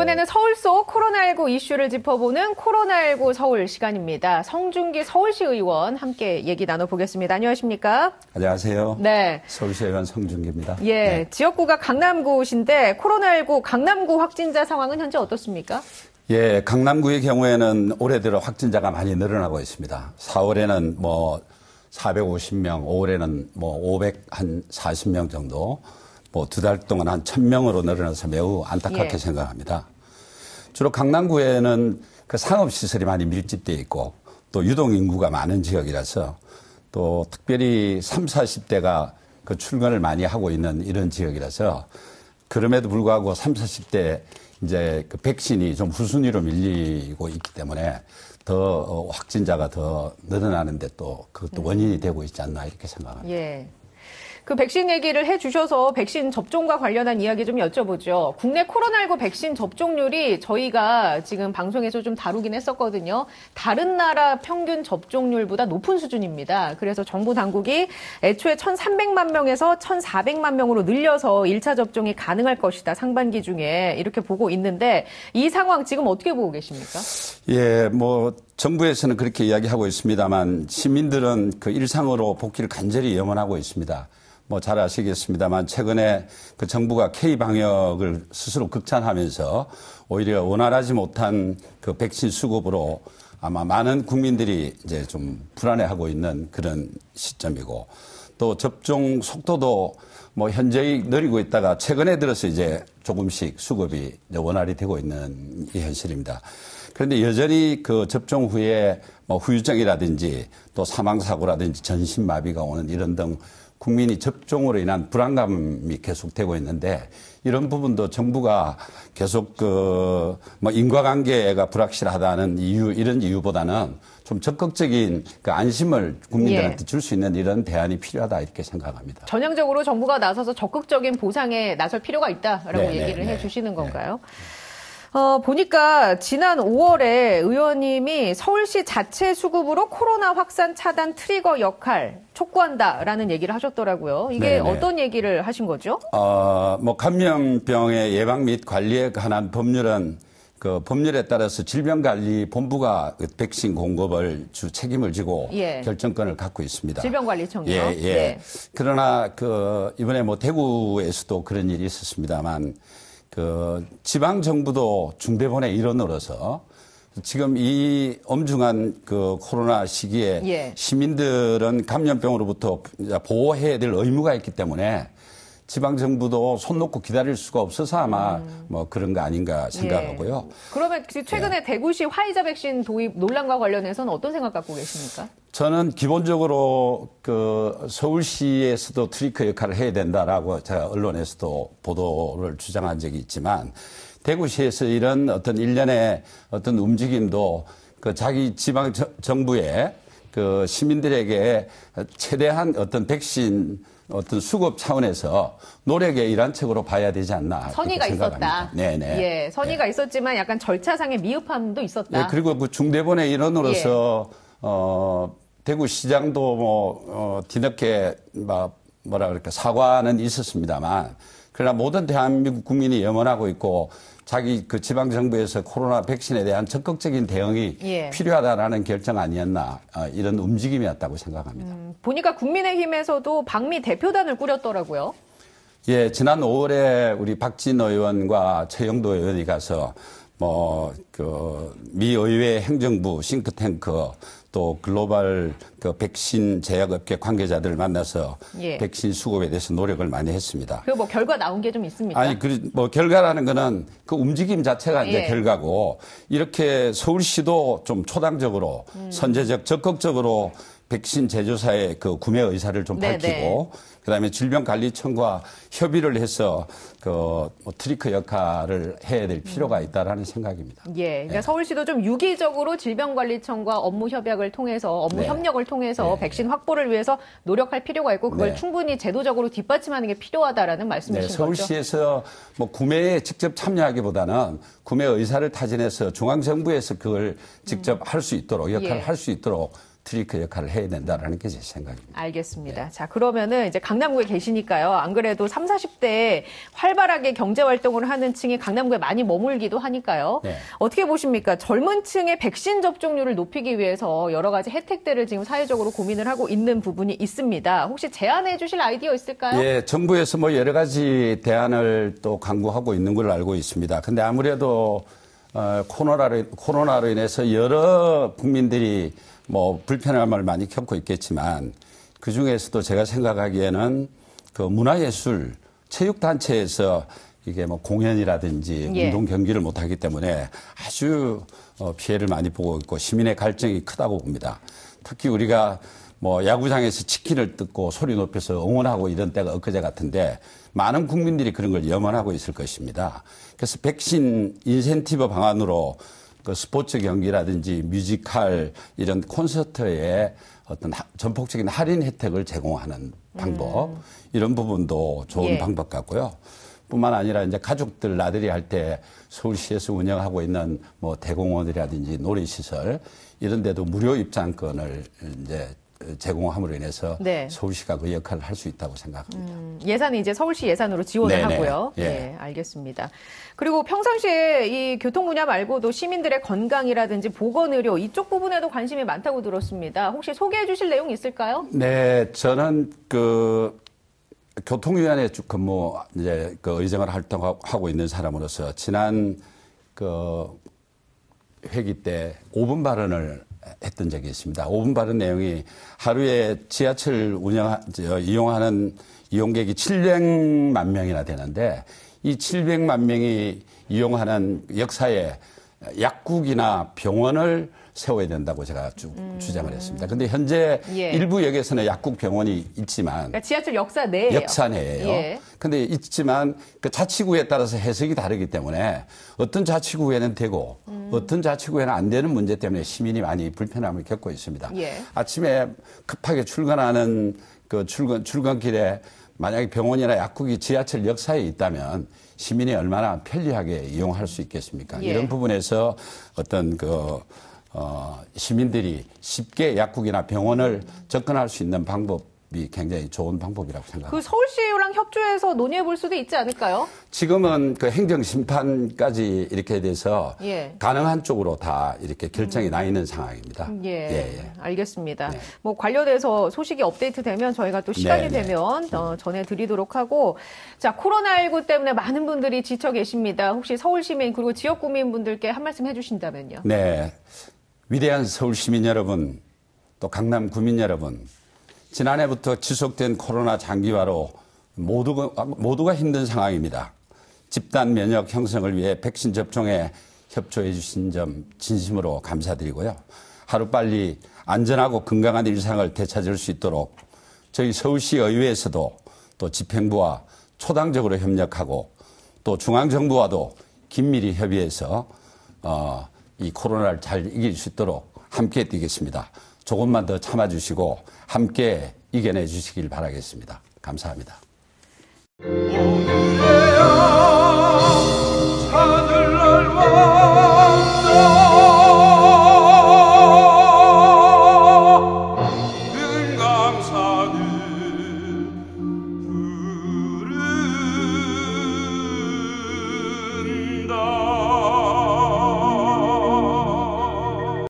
이번에는 서울 속 코로나19 이슈를 짚어보는 코로나19 서울 시간입니다. 성준기 서울시 의원 함께 얘기 나눠보겠습니다. 안녕하십니까? 안녕하세요. 네. 서울시 의원 성준기입니다. 예, 네. 지역구가 강남구신데 코로나19 강남구 확진자 상황은 현재 어떻습니다? 예, 강남구의 경우에는 올해 들어 확진자가 많이 늘어나고 있습니다. 4월에는 450명, 5월에는 540명 정도, 두 달 동안 한 1000명으로 늘어나서 매우 안타깝게 생각합니다. 주로 강남구에는 그 상업시설이 많이 밀집되어 있고 또 유동인구가 많은 지역이라서 또 특별히 30, 40대가 그 출근을 많이 하고 있는 이런 지역이라서 그럼에도 불구하고 30, 40대 이제 그 백신이 좀 후순위로 밀리고 있기 때문에 더 확진자가 더 늘어나는데 또 그것도 원인이 되고 있지 않나 이렇게 생각합니다. 예. 그 백신 얘기를 해주셔서 백신 접종과 관련한 이야기 좀 여쭤보죠. 국내 코로나19 백신 접종률이 저희가 지금 방송에서 좀 다루긴 했었거든요. 다른 나라 평균 접종률보다 높은 수준입니다. 그래서 정부 당국이 애초에 1,300만 명에서 1,400만 명으로 늘려서 1차 접종이 가능할 것이다. 상반기 중에 이렇게 보고 있는데 이 상황 지금 어떻게 보고 계십니까? 예, 정부에서는 그렇게 이야기하고 있습니다만 시민들은 그 일상으로 복귀를 간절히 염원하고 있습니다. 잘 아시겠습니다만 최근에 그 정부가 K-방역을 스스로 극찬하면서 오히려 원활하지 못한 그 백신 수급으로 아마 많은 국민들이 이제 좀 불안해하고 있는 그런 시점이고 또 접종 속도도 현저히 느리고 있다가 최근에 들어서 이제 조금씩 수급이 이제 원활히 되고 있는 이 현실입니다. 그런데 여전히 그 접종 후에 후유증이라든지 또 사망사고라든지 전신마비가 오는 이런 등 국민이 접종으로 인한 불안감이 계속되고 있는데 이런 부분도 정부가 계속 인과관계가 불확실하다는 이유, 이런 이유보다는 좀 적극적인 그 안심을 국민들한테 줄 수 있는 이런 대안이 필요하다 이렇게 생각합니다. 전향적으로 정부가 나서서 적극적인 보상에 나설 필요가 있다라고 얘기를 해주시는 건가요? 보니까 지난 5월에 의원님이 서울시 자체 수급으로 코로나 확산 차단 트리거 역할 촉구한다라는 얘기를 하셨더라고요. 이게 어떤 얘기를 하신 거죠? 감염병의 예방 및 관리에 관한 법률은 그 법률에 따라서 질병관리본부가 백신 공급을 주 책임을 지고 결정권을 갖고 있습니다. 질병관리청요. 예. 그러나 이번에 대구에서도 그런 일이 있었습니다만 지방 정부도 중대본의 일원으로서 지금 이 엄중한 그 코로나 시기에 시민들은 감염병으로부터 보호해야 될 의무가 있기 때문에 지방 정부도 손 놓고 기다릴 수가 없어서 아마 그런 거 아닌가 생각하고요. 그러면 최근에 대구시 화이자 백신 도입 논란과 관련해서는 어떤 생각 갖고 계십니까? 저는 기본적으로 서울시에서도 트리거 역할을 해야 된다라고 제가 언론에서도 보도를 주장한 적이 있지만 대구시에서 이런 어떤 일련의 어떤 움직임도 자기 지방 정부의 시민들에게 최대한 어떤 백신 어떤 수급 차원에서 노력의 일환책으로 봐야 되지 않나. 선의가 있었다. 네네. 선의가 있었지만 약간 절차상의 미흡함도 있었다. 그리고 그 중대본의 일원으로서 대구시장도 뒤늦게 사과는 있었습니다만 그러나 모든 대한민국 국민이 염원하고 있고 자기 그 지방정부에서 코로나 백신에 대한 적극적인 대응이 필요하다라는 결정 아니었나 이런 움직임이었다고 생각합니다. 보니까 국민의힘에서도 방미 대표단을 꾸렸더라고요. 예, 지난 5월에 우리 박진호 의원과 최영도 의원이 가서 미 의회 행정부 싱크탱크 또 글로벌 백신 제약업계 관계자들을 만나서 백신 수급에 대해서 노력을 많이 했습니다. 결과 나온 게 좀 있습니까? 아니, 결과라는 거는 그 움직임 자체가 이제 결과고 이렇게 서울시도 좀 초당적으로 선제적 적극적으로 백신 제조사의 그 구매 의사를 좀 밝히고 그다음에 질병관리청과 협의를 해서 트리거 역할을 해야 될 필요가 있다라는 생각입니다. 그러니까 서울시도 좀 유기적으로 질병관리청과 업무 협약을 통해서 협력을 통해서 백신 확보를 위해서 노력할 필요가 있고 그걸 충분히 제도적으로 뒷받침하는 게 필요하다라는 말씀이신 거죠? 서울시에서 구매에 직접 참여하기보다는 구매 의사를 타진해서 중앙정부에서 그걸 직접 할 수 있도록 역할을 할 수 있도록 트리커 역할을 해야 된다라는 게 제 생각입니다. 알겠습니다. 자, 그러면은 이제 강남구에 계시니까요. 안 그래도 30, 40대에 활발하게 경제 활동을 하는 층이 강남구에 많이 머물기도 하니까요. 네. 어떻게 보십니까? 젊은 층의 백신 접종률을 높이기 위해서 여러 가지 혜택들을 지금 사회적으로 고민을 하고 있는 부분이 있습니다. 혹시 제안해 주실 아이디어 있을까요? 예, 정부에서 뭐 여러 가지 대안을 또 강구하고 있는 걸로 알고 있습니다. 근데 아무래도 코로나로 인해서 여러 국민들이 뭐 불편함을 많이 겪고 있겠지만 그 중에서도 제가 생각하기에는 그 문화예술, 체육단체에서 이게 뭐 공연이라든지 예. 운동 경기를 못하기 때문에 아주 피해를 많이 보고 있고 시민의 갈증이 크다고 봅니다. 특히 우리가 뭐 야구장에서 치킨을 뜯고 소리 높여서 응원하고 이런 때가 엊그제 같은데 많은 국민들이 그런 걸 염원하고 있을 것입니다. 그래서 백신 인센티브 방안으로 그 스포츠 경기라든지 뮤지컬 이런 콘서트에 어떤 전폭적인 할인 혜택을 제공하는 방법 이런 부분도 좋은 예. 방법 같고요. 뿐만 아니라 이제 가족들 나들이 할 때 서울시에서 운영하고 있는 뭐 대공원이라든지 놀이시설 이런 데도 무료 입장권을 이제 제공함으로 인해서 네. 서울시가 그 역할을 할 수 있다고 생각합니다. 예산은 이제 서울시 예산으로 지원을 네네. 하고요. 예. 네, 알겠습니다. 그리고 평상시에 이 교통 분야 말고도 시민들의 건강이라든지 보건의료 이쪽 부분에도 관심이 많다고 들었습니다. 혹시 소개해 주실 내용 있을까요? 네, 저는 그 교통위원회 쭉 근무 이제 그 의정을 활동하고 있는 사람으로서 지난 그 회기 때 5분 발언을 했던 적이 있습니다. 5분 발언 내용이 하루에 지하철 이용하는 이용객이 700만 명이나 되는데 이 700만 명이 이용하는 역사에 약국이나 병원을 세워야 된다고 제가 쭉 주장을 했습니다. 근데 현재 예. 일부 역에서는 약국 병원이 있지만 그러니까 지하철 역사 내에요. 역사 내에요. 예. 근데 있지만 그 자치구에 따라서 해석이 다르기 때문에 어떤 자치구에는 되고 어떤 자치구에는 안 되는 문제 때문에 시민이 많이 불편함을 겪고 있습니다. 예. 아침에 급하게 출근하는 그 출근길에 만약에 병원이나 약국이 지하철 역사에 있다면 시민이 얼마나 편리하게 이용할 수 있겠습니까? 예. 이런 부분에서 어떤 시민들이 쉽게 약국이나 병원을 접근할 수 있는 방법이 굉장히 좋은 방법이라고 생각합니다. 그 서울시랑 협조해서 논의해 볼 수도 있지 않을까요? 지금은 그 행정심판까지 이렇게 돼서 예. 가능한 쪽으로 다 이렇게 결정이 나 있는 상황입니다. 예, 알겠습니다. 네. 뭐 관련해서 소식이 업데이트되면 저희가 또 시간이 네, 네. 되면 전해드리도록 하고, 자, 코로나19 때문에 많은 분들이 지쳐 계십니다. 혹시 서울 시민 그리고 지역 구민분들께 한 말씀 해주신다면요. 네, 위대한 서울 시민 여러분, 또 강남 구민 여러분, 지난해부터 지속된 코로나 장기화로 모두가 힘든 상황입니다. 집단 면역 형성을 위해 백신 접종에 협조해 주신 점 진심으로 감사드리고요. 하루빨리 안전하고 건강한 일상을 되찾을 수 있도록 저희 서울시 의회에서도 또 집행부와 초당적으로 협력하고 또 중앙정부와도 긴밀히 협의해서 이 코로나를 잘 이길 수 있도록 함께 뛰겠습니다. 조금만 더 참아주시고 함께 이겨내 주시길 바라겠습니다. 감사합니다.